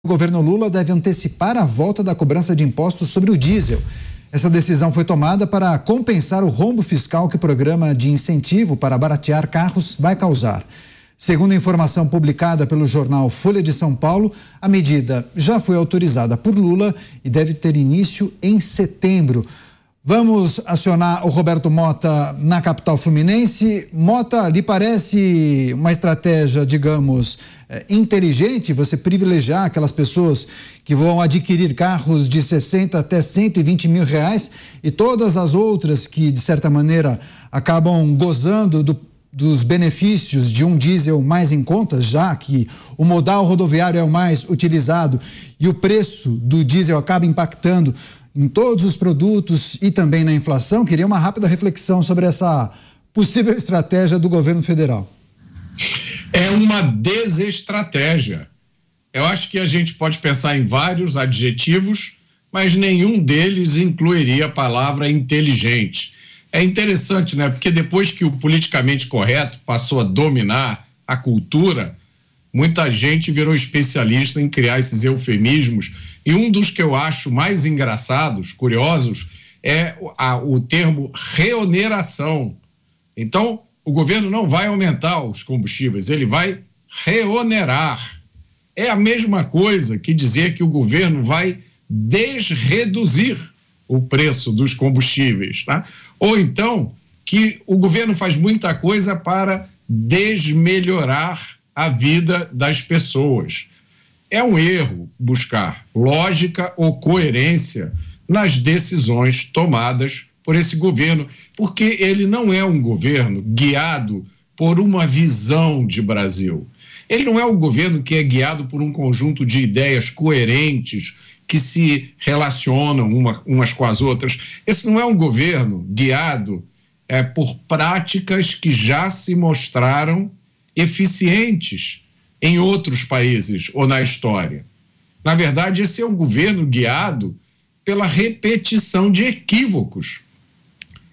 O governo Lula deve antecipar a volta da cobrança de impostos sobre o diesel. Essa decisão foi tomada para compensar o rombo fiscal que o programa de incentivo para baratear carros vai causar. Segundo a informação publicada pelo jornal Folha de São Paulo, a medida já foi autorizada por Lula e deve ter início em setembro. Vamos acionar o Roberto Mota na capital fluminense. Mota, lhe parece uma estratégia, digamos, inteligente você privilegiar aquelas pessoas que vão adquirir carros de 60 até 120 mil reais e todas as outras que, de certa maneira, acabam gozando dos benefícios de um diesel mais em conta, já que o modal rodoviário é o mais utilizado e o preço do diesel acaba impactando em todos os produtos e também na inflação? Queria uma rápida reflexão sobre essa possível estratégia do governo federal. É uma desestratégia. Eu acho que a gente pode pensar em vários adjetivos, mas nenhum deles incluiria a palavra inteligente. É interessante, né? Porque depois que o politicamente correto passou a dominar a cultura, muita gente virou especialista em criar esses eufemismos. E um dos que eu acho mais engraçados, curiosos, é o termo reoneração. Então, o governo não vai aumentar os combustíveis, ele vai reonerar. É a mesma coisa que dizer que o governo vai desreduzir o preço dos combustíveis, tá? Ou então que o governo faz muita coisa para desmelhorar a vida das pessoas. É um erro buscar lógica ou coerência nas decisões tomadas por esse governo, porque ele não é um governo guiado por uma visão de Brasil. Ele não é um governo que é guiado por um conjunto de ideias coerentes que se relacionam umas com as outras. Esse não é um governo guiado por práticas que já se mostraram eficientes em outros países ou na história. Na verdade, esse é um governo guiado pela repetição de equívocos.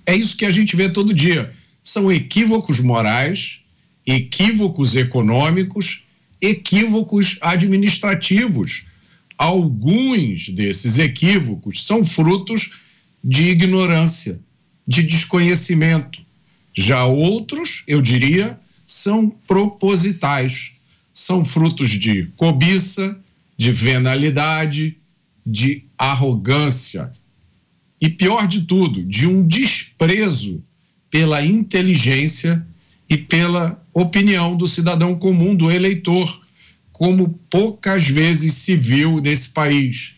É isso que a gente vê todo dia. São equívocos morais, equívocos econômicos, equívocos administrativos. Alguns desses equívocos são frutos de ignorância, de desconhecimento. Já outros, eu diria, são propositais. São frutos de cobiça, de venalidade, de arrogância. E pior de tudo, de um desprezo pela inteligência e pela opinião do cidadão comum, do eleitor, como poucas vezes se viu nesse país.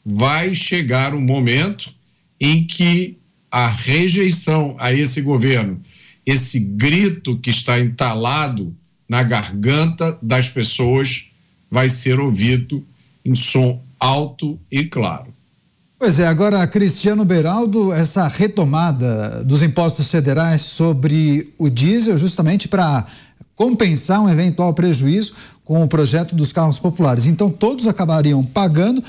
Vai chegar um momento em que a rejeição a esse governo, esse grito que está entalado na garganta das pessoas, vai ser ouvido em som alto e claro. Pois é, agora, Cristiano Beraldo, essa retomada dos impostos federais sobre o diesel, justamente para compensar um eventual prejuízo com o projeto dos carros populares. Então, todos acabariam pagando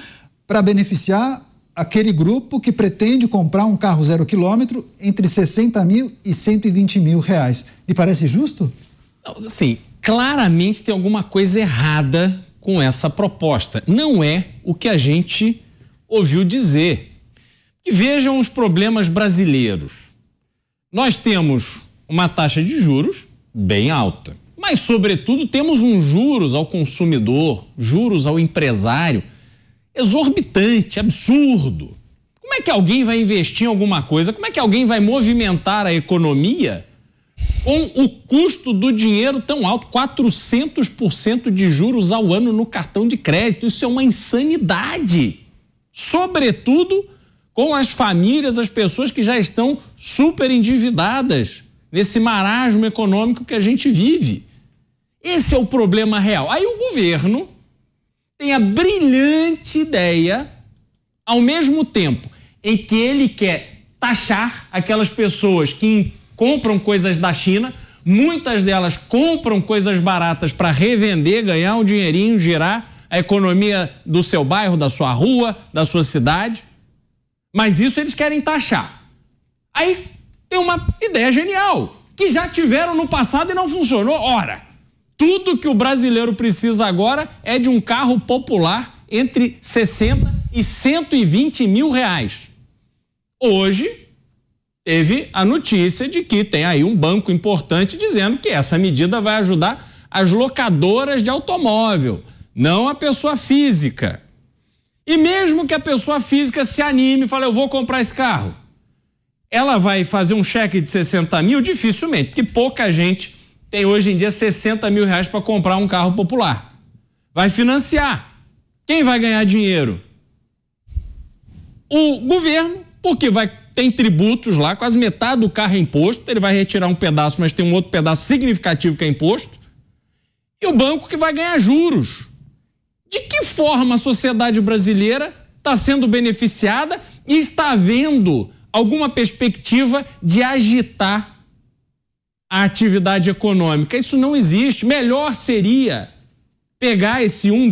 para beneficiar aquele grupo que pretende comprar um carro 0 quilômetro entre 60 mil e 120 mil reais. Lhe parece justo? Sim, claramente tem alguma coisa errada com essa proposta. Não é o que a gente ouviu dizer. E vejam os problemas brasileiros. Nós temos uma taxa de juros bem alta, mas, sobretudo, temos um juros ao consumidor, juros ao empresário, exorbitante, absurdo. Como é que alguém vai investir em alguma coisa? Como é que alguém vai movimentar a economia com o custo do dinheiro tão alto, 400% de juros ao ano no cartão de crédito? Isso é uma insanidade. Sobretudo com as famílias, as pessoas que já estão super endividadas nesse marasmo econômico que a gente vive. Esse é o problema real. Aí o governo tem a brilhante ideia, ao mesmo tempo em que ele quer taxar aquelas pessoas que compram coisas da China, muitas delas compram coisas baratas para revender, ganhar um dinheirinho, girar a economia do seu bairro, da sua rua, da sua cidade. Mas isso eles querem taxar. Aí tem uma ideia genial, que já tiveram no passado e não funcionou. Ora, tudo que o brasileiro precisa agora é de um carro popular entre 60 e 120 mil reais. Hoje, teve a notícia de que tem aí um banco importante dizendo que essa medida vai ajudar as locadoras de automóvel, não a pessoa física. E mesmo que a pessoa física se anime e fale, eu vou comprar esse carro, ela vai fazer um cheque de 60 mil? Dificilmente, porque pouca gente tem hoje em dia 60 mil reais para comprar um carro popular. Vai financiar. Quem vai ganhar dinheiro? O governo, porque tem tributos lá, quase metade do carro é imposto, ele vai retirar um pedaço, mas tem um outro pedaço significativo que é imposto. E o banco que vai ganhar juros. De que forma a sociedade brasileira está sendo beneficiada e está havendo alguma perspectiva de agitar a atividade econômica? Isso não existe. Melhor seria pegar esse 1,5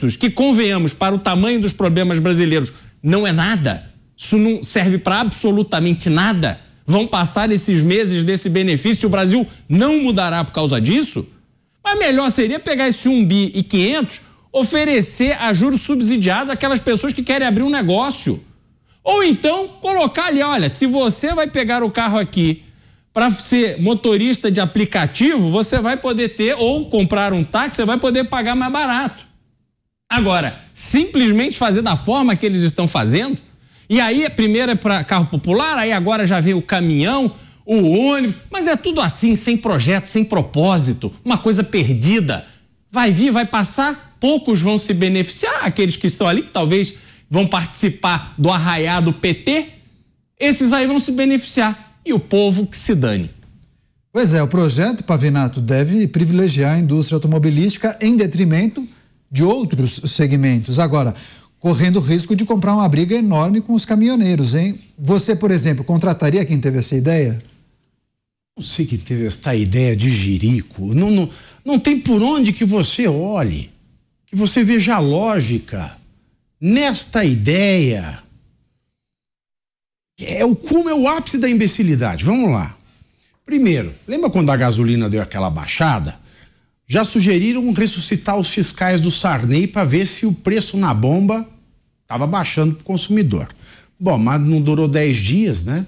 bi, que convenhamos, para o tamanho dos problemas brasileiros, não é nada. Isso não serve para absolutamente nada. Vão passar esses meses desse benefício e o Brasil não mudará por causa disso? Mas melhor seria pegar esse 1,5 bi, oferecer a juros subsidiados àquelas pessoas que querem abrir um negócio. Ou então colocar ali, olha, se você vai pegar o carro aqui para ser motorista de aplicativo, você vai poder ter, ou comprar um táxi, você vai poder pagar mais barato. Agora, simplesmente fazer da forma que eles estão fazendo, e aí primeiro é para carro popular, aí agora já vem o caminhão, o ônibus, mas é tudo assim, sem projeto, sem propósito, uma coisa perdida. Vai vir, vai passar, poucos vão se beneficiar, aqueles que estão ali, que talvez vão participar do arraiá do PT, esses aí vão se beneficiar. E o povo que se dane. Pois é, o projeto, Pavinato, deve privilegiar a indústria automobilística em detrimento de outros segmentos. Agora, correndo o risco de comprar uma briga enorme com os caminhoneiros, hein? Você, por exemplo, contrataria quem teve essa ideia? Não sei quem teve essa ideia de jirico. Não tem por onde que você olhe, que você veja a lógica nesta ideia. O cume é o ápice da imbecilidade. Vamos lá. Primeiro, lembra quando a gasolina deu aquela baixada? Já sugeriram ressuscitar os fiscais do Sarney para ver se o preço na bomba estava baixando para o consumidor. Bom, mas não durou 10 dias, né?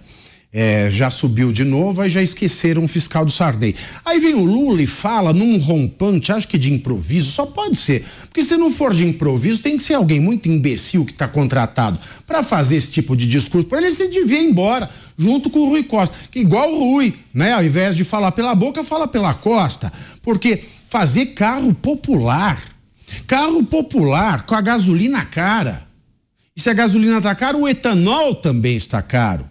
Já subiu de novo, aí já esqueceram o fiscal do Sarney. Aí vem o Lula e fala num rompante, acho que de improviso, só pode ser, porque se não for de improviso, tem que ser alguém muito imbecil que está contratado para fazer esse tipo de discurso, para ele se devia ir embora, junto com o Rui Costa, que igual o Rui, né? Ao invés de falar pela boca, fala pela costa, porque fazer carro popular com a gasolina cara, e se a gasolina está cara, o etanol também está caro.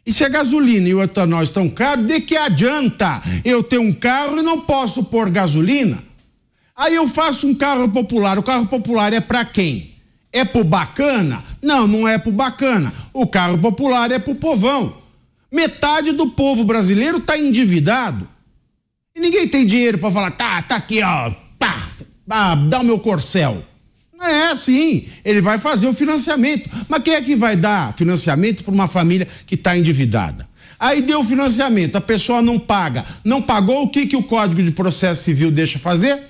E se a gasolina e o etanol estão caros, de que adianta eu ter um carro e não posso pôr gasolina? Aí eu faço um carro popular. O carro popular é para quem? É pro bacana? Não, não é pro bacana. O carro popular é pro povão. Metade do povo brasileiro tá endividado. E ninguém tem dinheiro para falar, tá aqui, ó, dá o meu corcel. Não é assim, ele vai fazer o financiamento, mas quem é que vai dar financiamento para uma família que está endividada? Aí deu o financiamento, a pessoa não paga, não pagou, o que o Código de Processo Civil deixa fazer?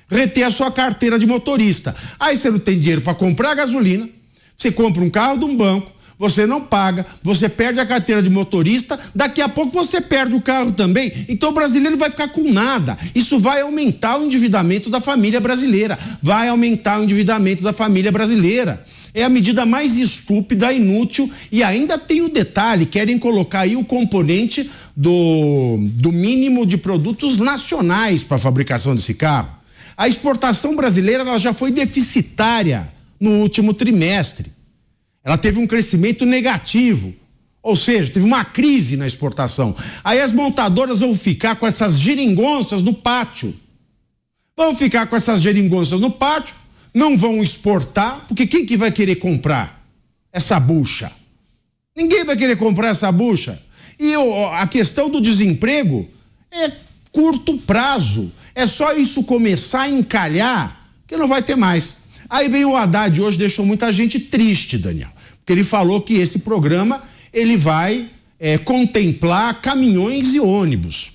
Reter a sua carteira de motorista. Aí você não tem dinheiro para comprar gasolina, você compra um carro de um banco, você não paga, você perde a carteira de motorista, daqui a pouco você perde o carro também, então o brasileiro vai ficar com nada. Isso vai aumentar o endividamento da família brasileira, É a medida mais estúpida, inútil, e ainda tem o detalhe, querem colocar aí o componente do mínimo de produtos nacionais para a fabricação desse carro. A exportação brasileira ela já foi deficitária no último trimestre. Ela teve um crescimento negativo, ou seja, teve uma crise na exportação. Aí as montadoras vão ficar com essas geringonças no pátio. Não vão exportar, porque quem que vai querer comprar essa bucha? Ninguém vai querer comprar essa bucha. E a questão do desemprego é curto prazo. É só isso começar a encalhar que não vai ter mais. Aí vem o Haddad, hoje deixou muita gente triste, Daniel, porque ele falou que esse programa ele vai contemplar caminhões e ônibus.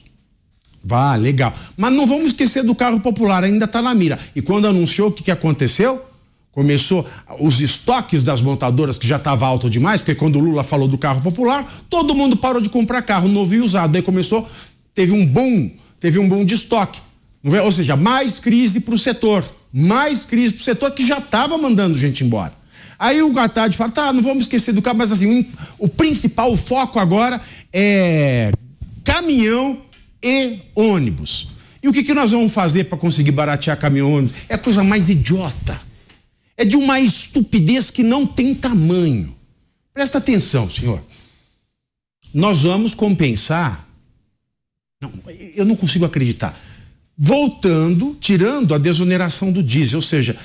Legal. Mas não vamos esquecer do carro popular, ainda está na mira. E quando anunciou, o que aconteceu? Começou os estoques das montadoras, que já estava alto demais, porque quando o Lula falou do carro popular, todo mundo parou de comprar carro novo e usado. Daí começou, teve um boom de estoque. Ou seja, mais crise para o setor. Mais crise para o setor que já estava mandando gente embora. Aí o Haddad fala, tá, não vamos esquecer do carro, mas assim, o principal, o foco agora é caminhão e ônibus. E o que nós vamos fazer para conseguir baratear caminhão e ônibus? É a coisa mais idiota. É de uma estupidez que não tem tamanho. Presta atenção, senhor. Nós vamos compensar. Não, eu não consigo acreditar. Tirando a desoneração do diesel, ou seja,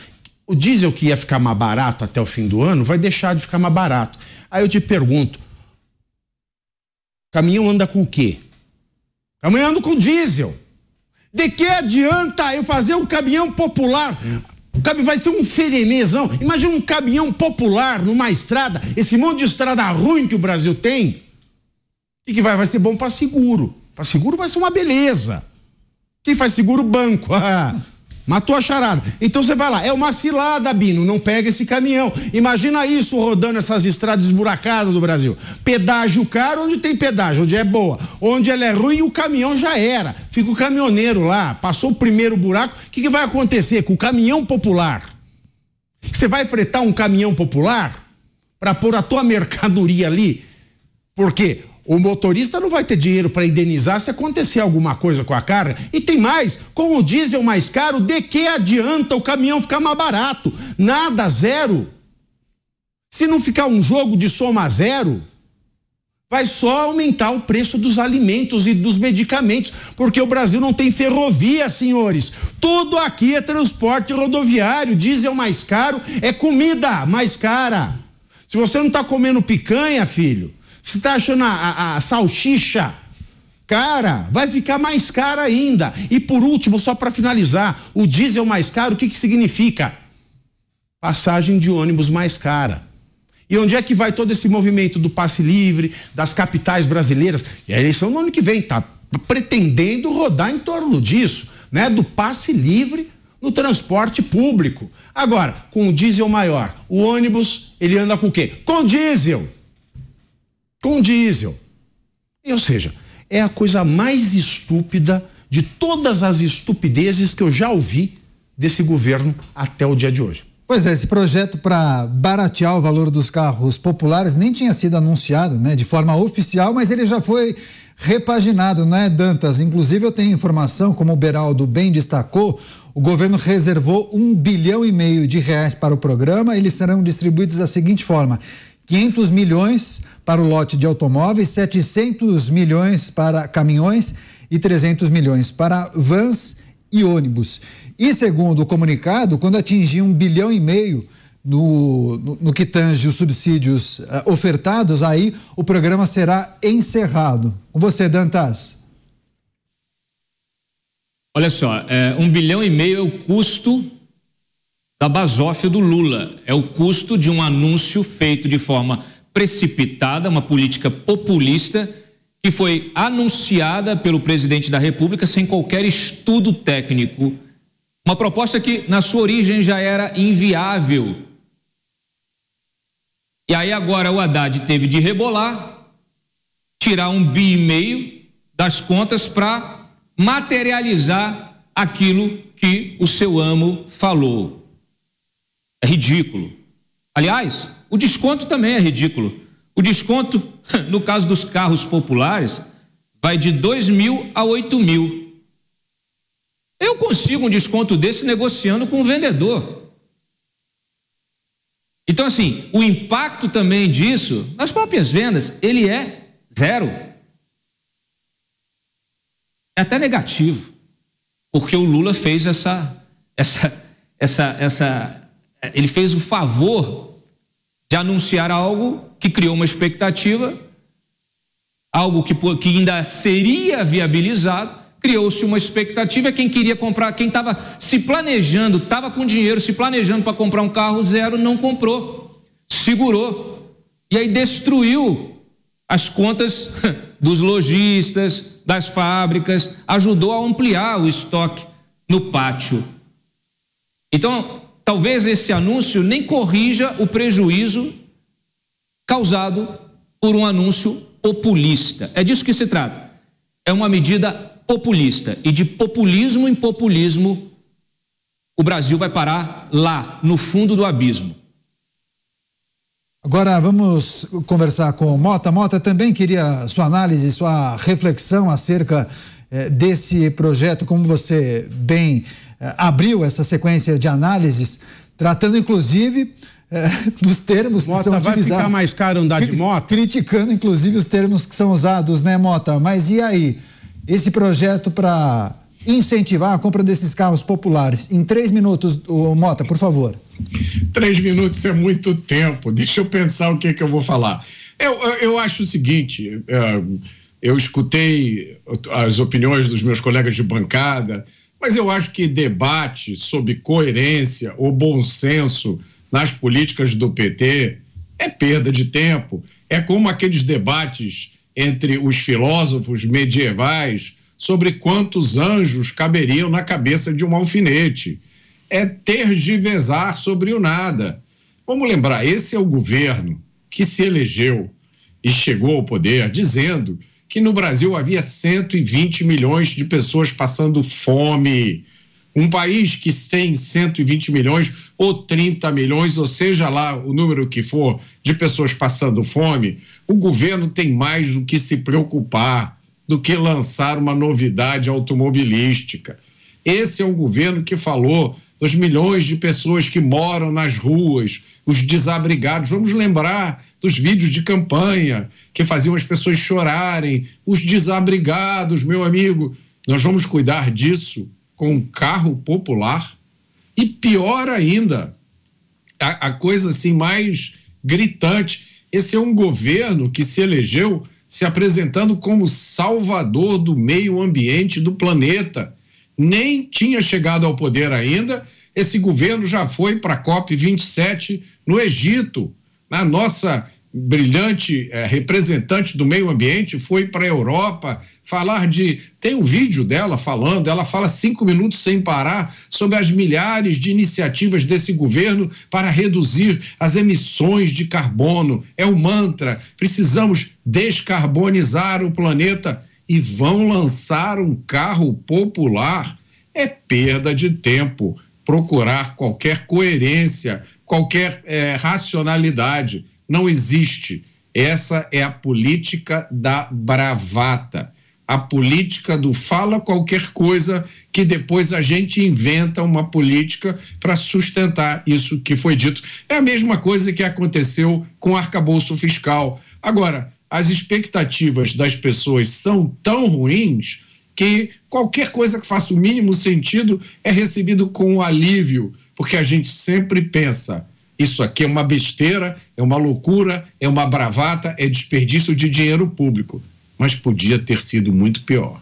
o diesel que ia ficar mais barato até o fim do ano vai deixar de ficar mais barato. Aí eu te pergunto, caminhão anda com o quê? Caminhão anda com diesel. De que adianta eu fazer um caminhão popular? Vai ser um ferenezão. Imagina um caminhão popular numa estrada, esse monte de estrada ruim que o Brasil tem. O que vai ser bom para seguro. Para seguro vai ser uma beleza. Quem faz seguro? Banco. Matou a charada. Então você vai lá, é uma cilada, Bino, não pega esse caminhão. Imagina isso rodando essas estradas esburacadas do Brasil. Pedágio caro onde tem pedágio, onde é boa. Onde ela é ruim, o caminhão já era. Fica o caminhoneiro lá, passou o primeiro buraco. O que vai acontecer com o caminhão popular? Você vai fretar um caminhão popular para pôr a tua mercadoria ali? Por quê? O motorista não vai ter dinheiro para indenizar se acontecer alguma coisa com a carga. E tem mais, com o diesel mais caro, de que adianta o caminhão ficar mais barato? Nada, zero. Se não ficar um jogo de soma zero, vai só aumentar o preço dos alimentos e dos medicamentos, porque o Brasil não tem ferrovia, senhores. Tudo aqui é transporte rodoviário, diesel mais caro, é comida mais cara. Se você não está comendo picanha, filho, você está achando a salsicha cara, vai ficar mais cara ainda. E por último, só para finalizar, o diesel mais caro, o que significa? Passagem de ônibus mais cara. E onde é que vai todo esse movimento do passe livre, das capitais brasileiras? E a eleição no ano que vem tá pretendendo rodar em torno disso, né? Do passe livre no transporte público. Agora, com o diesel maior, o ônibus, ele anda com o quê? Com diesel. Com diesel. Ou seja, é a coisa mais estúpida de todas as estupidezes que eu já ouvi desse governo até o dia de hoje. Pois é, esse projeto para baratear o valor dos carros populares nem tinha sido anunciado, né, de forma oficial, mas ele já foi repaginado, né, Dantas? Inclusive eu tenho informação, como o Beraldo bem destacou, o governo reservou R$1,5 bilhão para o programa. Eles serão distribuídos da seguinte forma: 500 milhões para o lote de automóveis, 700 milhões para caminhões e 300 milhões para vans e ônibus. E segundo o comunicado, quando atingir R$1,5 bilhão no que tange os subsídios ofertados, aí o programa será encerrado. Com você, Dantas. Olha só, R$1,5 bilhão é o custo da basófia do Lula, é o custo de um anúncio feito de forma precipitada, uma política populista que foi anunciada pelo presidente da República sem qualquer estudo técnico. Uma proposta que, na sua origem, já era inviável. E aí agora o Haddad teve de rebolar, tirar R$1,5 bilhão das contas para materializar aquilo que o seu amo falou. É ridículo. Aliás, o desconto também é ridículo. O desconto, no caso dos carros populares, vai de 2.000 a 8.000. Eu consigo um desconto desse negociando com o vendedor. Então, assim, o impacto também disso, nas próprias vendas, ele é zero. É até negativo, porque o Lula fez ele fez o favor de anunciar algo que criou uma expectativa, algo que ainda seria viabilizado, criou-se uma expectativa. Quem queria comprar, quem estava se planejando, estava com dinheiro, se planejando para comprar um carro zero, não comprou, segurou, e aí destruiu as contas dos lojistas, das fábricas, ajudou a ampliar o estoque no pátio. Então, talvez esse anúncio nem corrija o prejuízo causado por um anúncio populista. É disso que se trata. É uma medida populista, e de populismo em populismo o Brasil vai parar lá, no fundo do abismo. Agora vamos conversar com o Mota. Mota, também queria sua análise, sua reflexão acerca desse projeto, como você bem abriu essa sequência de análises, tratando inclusive dos termos que são utilizados. Mota, vai ficar mais caro andar de moto? Criticando inclusive os termos que são usados, né, Mota? Mas e aí? Esse projeto para incentivar a compra desses carros populares. Em 3 minutos, Mota, por favor. 3 minutos é muito tempo. Deixa eu pensar o que eu vou falar. Eu acho o seguinte, eu escutei as opiniões dos meus colegas de bancada, mas eu acho que debate sobre coerência ou bom senso nas políticas do PT é perda de tempo. É como aqueles debates entre os filósofos medievais sobre quantos anjos caberiam na cabeça de um alfinete. É tergiversar sobre o nada. Vamos lembrar, esse é o governo que se elegeu e chegou ao poder dizendo que no Brasil havia 120 milhões de pessoas passando fome. Um país que tem 120 milhões ou 30 milhões, ou seja lá o número que for, de pessoas passando fome, o governo tem mais do que se preocupar do que lançar uma novidade automobilística. Esse é o governo que falou dos milhões de pessoas que moram nas ruas, os desabrigados. Vamos lembrar dos vídeos de campanha que faziam as pessoas chorarem, os desabrigados, meu amigo. Nós vamos cuidar disso com um carro popular? E pior ainda, a coisa assim mais gritante, esse é um governo que se elegeu se apresentando como salvador do meio ambiente do planeta. Nem tinha chegado ao poder ainda, esse governo já foi para a COP27 no Egito. A nossa brilhante representante do meio ambiente foi para a Europa falar tem um vídeo dela falando, ela fala 5 minutos sem parar sobre as milhares de iniciativas desse governo para reduzir as emissões de carbono. É o mantra, precisamos descarbonizar o planeta, e vão lançar um carro popular. É perda de tempo procurar qualquer coerência, qualquer racionalidade. Não existe. Essa é a política da bravata, a política do fala qualquer coisa, que depois a gente inventa uma política para sustentar isso que foi dito. É a mesma coisa que aconteceu com o arcabouço fiscal. Agora, as expectativas das pessoas são tão ruins que qualquer coisa que faça o mínimo sentido é recebido com alívio, porque a gente sempre pensa: isso aqui é uma besteira, é uma loucura, é uma bravata, é desperdício de dinheiro público. Mas podia ter sido muito pior.